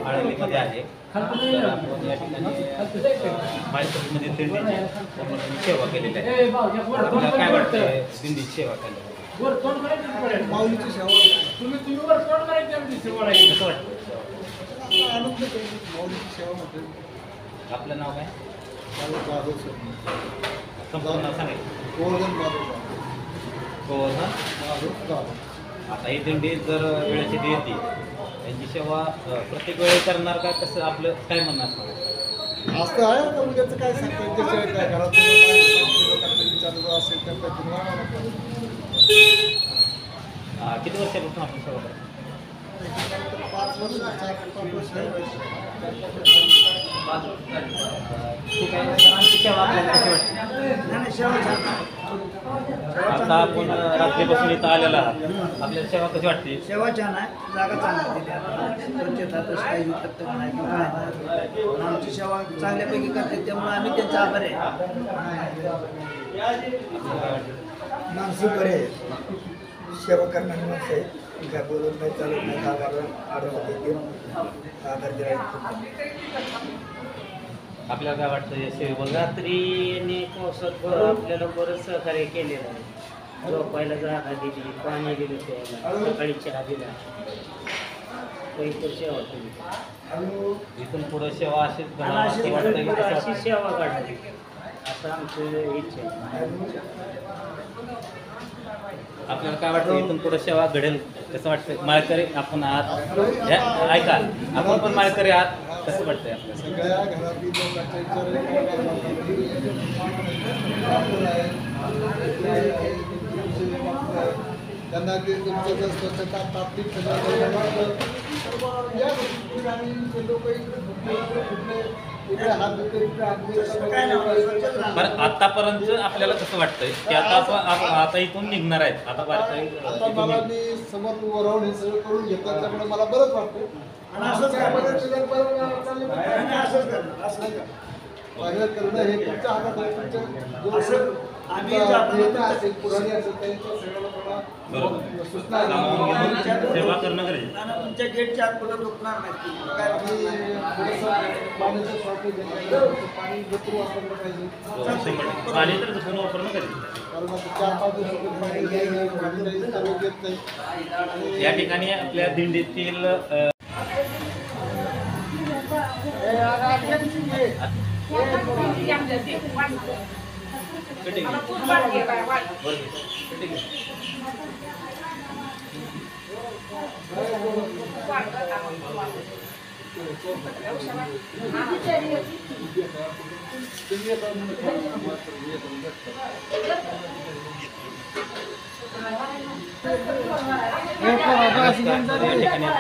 आळंदीमध्ये आहे तर आपण या ठिकाणी माळीमध्ये दिंडीची सेवा केलेली आहे. आपल्याला काय वाटतं दिंडीची सेवा केली माऊलीची सेवा तुम्ही वर तोंड करायची सेवा आहे कसं वाटतं आनंद माऊलीची सेवा म्हटलं. आपलं नाव काय जाधव संपूर्ण नाव सांगायचं गोवर्धन जाधव गोवर्धन जाधव. आता ही दिंडी जर वेळेची येते त्यांची सेवा प्रत्येक वेळी करणार का कसं आपलं काय म्हणणं असणार असं आहे आता उद्याचं काय सांगतात त्याच्या काय घरात विचार असेल तर किती वर्षापासून आपण सेवा करतो 5 वर्ष 4-5 वर्ष ठीक आहे सरांची सेवा आपल्याला कशी वाटते आता आपण रात्रीपासून इथं आलेला आहात आपल्याला सेवा कशी वाटते सेवा छान आहे जागा चांगली दिली आपल्याला स्वच्छता तसं काही विकत नाही किंवा काय नाही आमची सेवा चांगल्यापैकी करते त्यामुळे आम्ही त्यांचा आभार आहे माणसं बरे सेवा करणारी माणसं आहेत काय बोलत नाही चालत नाही आधार दिला आपल्याला काय वाटतं या सेवेबद्दल रात्रीने पावसात आपल्याला बरंच सहकार्य केलेलं आहे झोपायला जागा दिली पाणी दिलं त्याला सकाळी चहा दिला पैसे सेवा केली इथून पुढे सेवा अशीच आणि वाटतं अशी सेवा काढली असं आमचं इच्छा आहे. आपल्याला काय वाटतं इथून पुढे सेवा घडेल कसं वाटतं माळकरी आपण आहात ऐका आपण पण माळकरी आहात कसं वाटतंय आपल्याला सगळ्या घरातील लोकांच्या त्यांना ते तुमचं जर स्वच्छता तात्विक बरं आतापर्यंत आपल्याला कसं वाटतंय की आता इथून निघणार आहेत आता आता मला मी समोर उभं राहून हे सगळं करून घेतलं त्यामुळे मला बरंच वाटतं बाहेर करणं हे तुमच्या हातात आहे पुराणी असेल सेवा करणं गरजेचं तुमच्या गेटच्या आत पुढे रुकणार नाही पाणी भरपूर वापरलं पाहिजे पाणी तर जपून वापरणं गरजेचं कारण 4-5 दिवस येत नाही. या ठिकाणी आपल्या दिंडीतील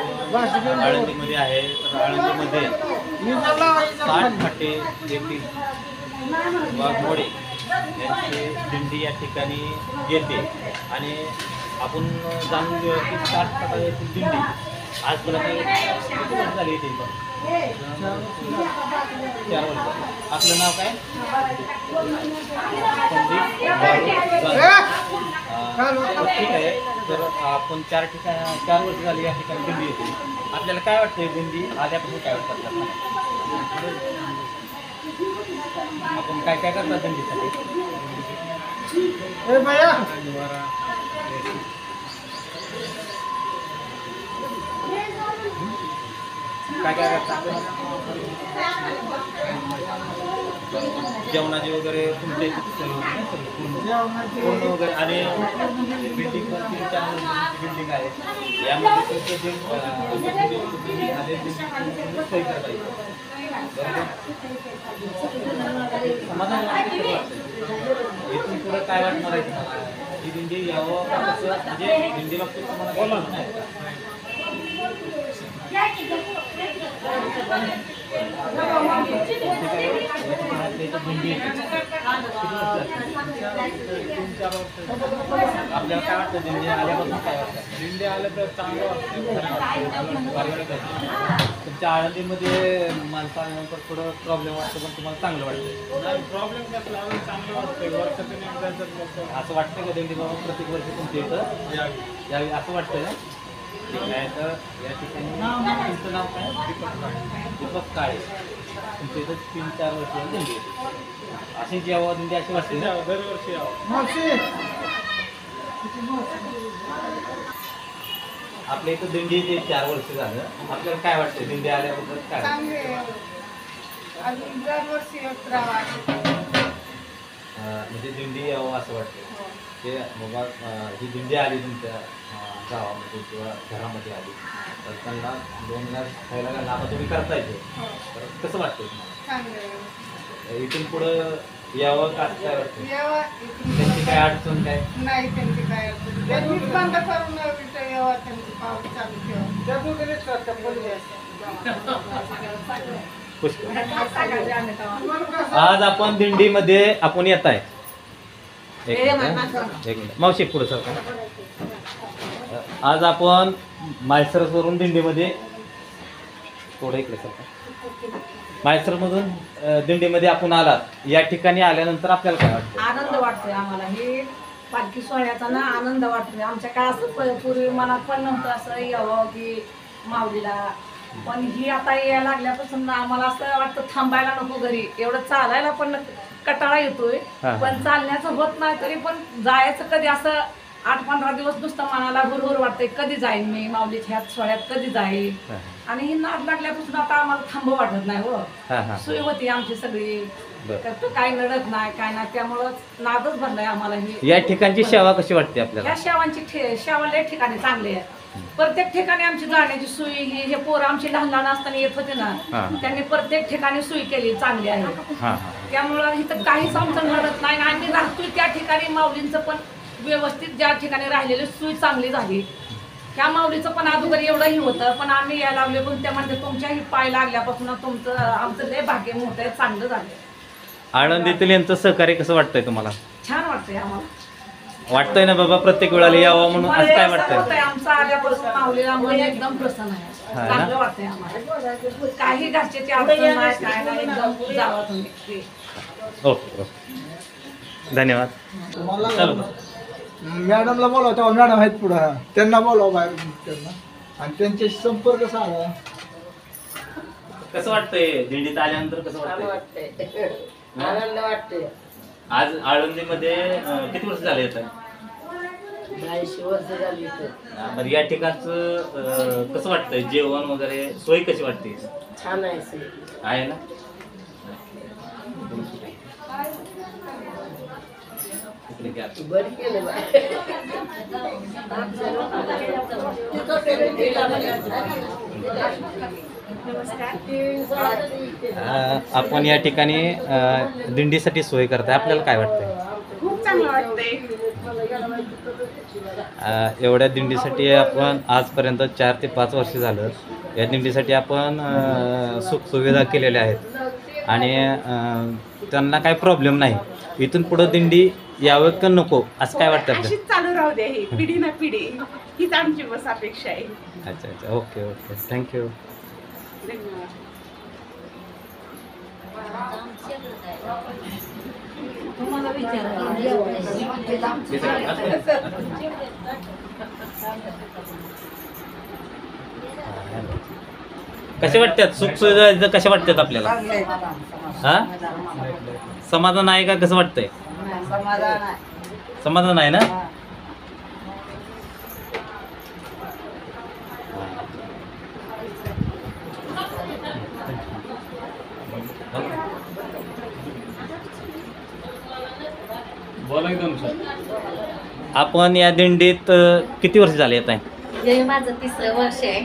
आळंदीमध्ये आहे तर आळंदीमध्ये 60 फाटे येथील वाघमोडे यांची दिंडी या ठिकाणी येते आणि आपण जाणून घेऊया की 60 फाटा येथील दिंडी आजपर्यंत झाली येते 4 वर्ष. आपलं नाव काय संदीप ठीक आहे तर आपण 4 वर्ष झाली या ठिकाणी दिंडी येते आपल्याला काय वाटतं दिंडी आल्यापासून काय वाटतं आपण काय काय करतात दिंडीसाठी काय काय करतात जेवणाचे वगैरे तुमचे पूर्ण वगैरे आणि बिल्डिंग बिल्डिंग आहे यामध्ये इथून पुढे काय वाटणार आहे ही दिंडी यावं कसं म्हणजे दिंडी बाबतीत तुम्हाला दिंडी आपल्याला काय वाटतं दिंडी आल्यापासून काय वाटतं? दिंडी आलं तर चांगलं वाटतं. तुमच्या आळंदीमध्ये माणसं आल्यानंतर थोडं प्रॉब्लेम वाटतं पण तुम्हाला चांगलं वाटतं नाही प्रॉब्लेम कसला अजून चांगलं वाटतं. वर्षातून एकदा जर लोक असं वाटतं का दिंडी बाबा प्रत्येक वर्षी तुमच्या इथं यावी. यावेळी असं वाटतं का? ठीक आहे तर या ठिकाणी तुमचं नाव काय? दीपक काळे. तुमच्या इथं 3-4 वर्ष दिंडी येते. अशी जेव्हा दिंडी अशी वाटते ना? दरवर्षी यावं. आपल्या इथं दिंडी येते 4 वर्ष झालं. आपल्याला काय वाटतं दिंडी आल्याबद्दल काय? चांगले अजून दरवर्षी येत राहावं म्हणजे दिंडी यावं असं वाटतं ते बाबा ही दिंडी आली तुमच्या गावामध्ये किंवा घरामध्ये आली तर त्यांना 2 ग्लास खायला घालणं आता तुम्ही करतायचे तर कसं वाटतं तुम्हाला? चांगले इथून पुढं यावं का असं काय वाटतं? यावा त्यांची काय अडचण काय? नाही त्यांची काय अडचण. त्यांनीच बंद करून इथं यावं त्यांची पाऊस चालू पुष्कळ. ठेवा. आज आपण दिंडीमध्ये आपण येत आहे एक मिनिट मावशी पुढे सर. आज आपण माळसरसवरून दिंडीमध्ये थोडं इकडे सर माळसरमधून दिंडीमध्ये आपण आलात. या ठिकाणी आल्यानंतर आपल्याला काय वाटतं? आनंद वाटतोय आम्हाला. हे पालखी सोहळ्याचा ना आनंद वाटतोय. आमच्या काय असं पूर्वी मनात पण नव्हतं असं यावं की माऊलीला, पण ही आता यायला लागल्यापासून आम्हाला असं वाटतं थांबायला नको घरी. एवढं चालायला पण कटाळा येतोय, हा. पण चालण्याचं होत नाही. तरी पण जायचं कधी असं 8-15 दिवस नुसतं मनाला हुरहुर वाटतंय कधी जाईन मी माऊलीच्या ह्यात सोहळ्यात कधी जाईल. हा. आणि ही नाद लागल्यापासून आता आम्हाला थांबव वाटत नाही हो. हा हा सोय होती आमची सगळी, बरं. तर तो काही नडत नाही काय नाही, त्यामुळं नादच भरलाय आम्हाला ही. या ठिकाणची सेवा कशी वाटते आपल्याला? या शेवांची शेवा लय ठिकाणी चांगली आहे. प्रत्येक ठिकाणी आमची जाण्याची सोय ही हे पोरं आमची लहान लहान असताना येत होते हा. ना, त्यांनी प्रत्येक ठिकाणी सोय केली चांगली आहे. हां हां त्यामुळं इथं काहीच आमचं नडत नाही. आणि आम्ही राहतोय त्या ठिकाणी माऊलींचं पण व्यवस्थित ज्या ठिकाणी राहिलेली सोय चांगली झाली. त्या माऊलीचं पण अगोदर एवढंही होतं, पण आम्ही यायला लागले पण त्या म्हणजे तुमच्याही पाय लागल्यापासून तुमचं आमचं लय भाग्य मोठं आहे, चांगलं झालं. आळंदीतील यांचं सहकार्य कसं वाटतंय तुम्हाला? छान वाटतंय आम्हाला. वाटतंय ना बाबा प्रत्येक वेळेला यावं म्हणून असं काय वाटतंय? आमचं आल्यापासून माऊलीला मन एकदम प्रसन्न आहे. हा ना? चांगलं वाटतंय आम्हाला. काही घरच्याची अडचण नाही काय नाही, एकदम जावा तुम्ही. ओके ओके धन्यवाद. तुम्हाला चलो. मॅडमला बोलाव तेव्हा मॅडम आहेत पुढं त्यांना बोलाव बाहेर त्यांना आणि त्यांच्याशी संपर्क साधा. कसं वाटतंय दिंडीत आल्यानंतर कसं वाटतंय? वाटतंय आनंद वाटतोय. आज आळंदीमध्ये किती वर्ष झाले येत 40 वर्ष झाली इथं. बरं या ठिकाणचं कसं वाटतंय जेवण वगैरे सोय कशी वाटते? छान आहे सोय. आहे ना? इकडे घ्या. बरं केलं बा. आपण या ठिकाणी दिंडीसाठी सोय करताय आपल्याला काय वाटतंय? खूप चांगलं वाटतंय. एवढ्या दिंडीसाठी आपण आजपर्यंत 4 ते 5 वर्ष झालं या दिंडीसाठी आपण सुखसुविधा केलेल्या आहेत आणि त्यांना काही प्रॉब्लेम नाही. इथून पुढं दिंडी यावं का नको असं काय वाटतं आपल्याला? अशीच चालू राहू दे ही पिढी ना पिढी. हीच आमची बस अपेक्षा आहे. अच्छा अच्छा ओके ओके थँक्यू. धन्यवाद. तुम्हाला कसे वाटतात सुखसुविधा कशा वाटतात आपल्याला? हा समाधान आहे का कसं वाटतंय? समाधान आहे. समाधान आहे ना? बोला एकदम सर. आपण या दिंडीत किती वर्ष झाले येत आहे? हे माझं 3रं वर्ष आहे.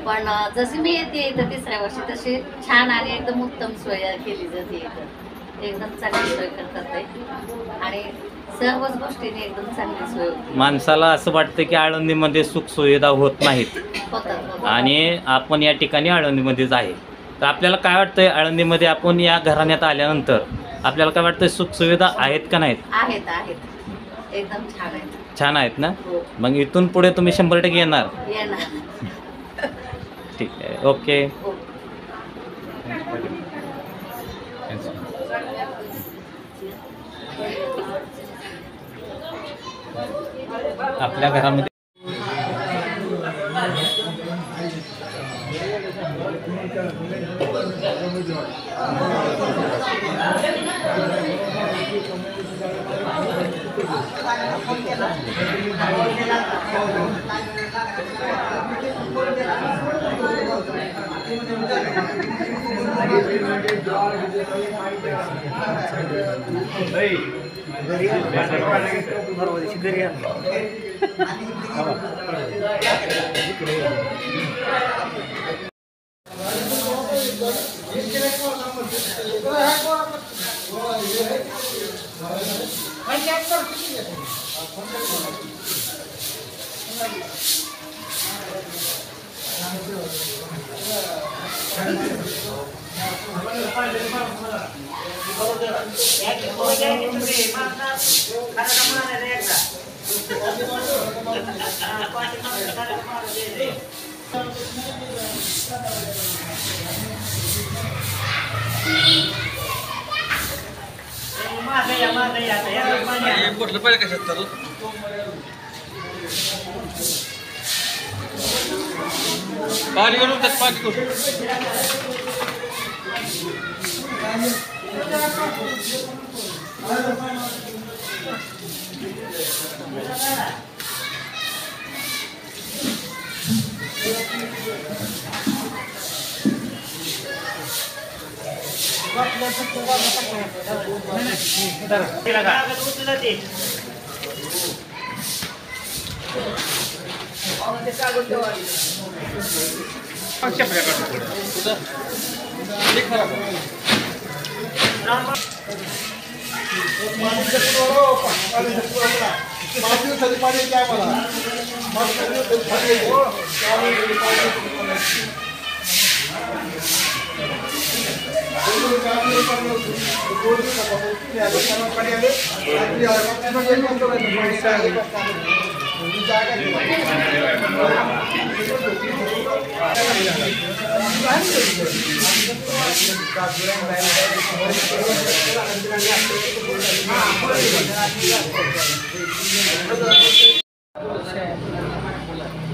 पण जशी मी येते इथं 3ऱ्या वर्षी तशी छान आणि एकदम उत्तम सोय केली जाते इथं. एकदम चांगली सोय करतात ते आणि सर्वच गोष्टीने एकदम चांगली सोय होती. माणसाला असं वाटतं की आळंदीमध्ये सुखसुविधा होत नाहीत होतात आणि आपण या ठिकाणी आळंदीमध्येच आहे. तर आपल्याला काय वाटतंय आळंदीमध्ये आपण या घराण्यात आल्यानंतर आपल्याला काय वाटतंय सुखसुविधा आहेत का नाहीत? आहेत आहेत. एकदम छान आहे. छान आहेत ना? हो. मग इथून पुढे तुम्ही 100% येणार. येणार. ठीक आहे, ओके. हो. आपल्या घरामध्ये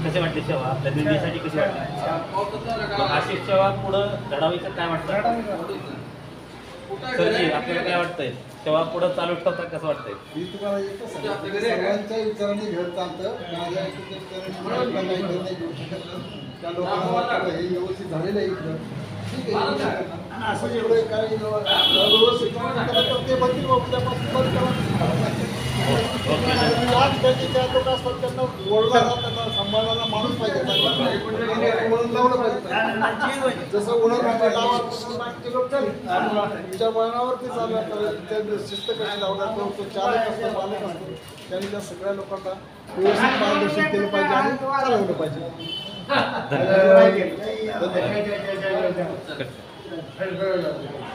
कसे वाटते सेवा आपल्या दिंडीसाठी कशी वाटते? अशी सेवा पुढं घडावीचं काय वाटतं सरजी? आपल्याला काय वाटतंय सेवा पुढं चालू ठेवता कसं वाटतंय? मी तुम्हाला एकच सांगतो, सर्वांच्या विचाराने घर चालतं. माझ्या त्या लोकांना वाटतं हे व्यवस्थित झालेलं आहे इकडं, ठीक आहे. असं जेवढं काही व्यवस्थित ते बघतील उद्यापासून बंद करा. आज त्यांचे लोक असतात त्यांना ओळखायला, त्यांना सांभाळायला माणूस पाहिजे, म्हणून लावलं पाहिजे. जसं ओळख गावात लोक तुमच्या वळणावरती चालणार, त्या शिस्त कशी लावणार, तो चालक असतो, मालक असतो, त्यांनी त्या सगळ्या लोकांना व्यवस्थित मार्गदर्शन केलं पाहिजे आणि चालवलं पाहिजे. धन्यवाद.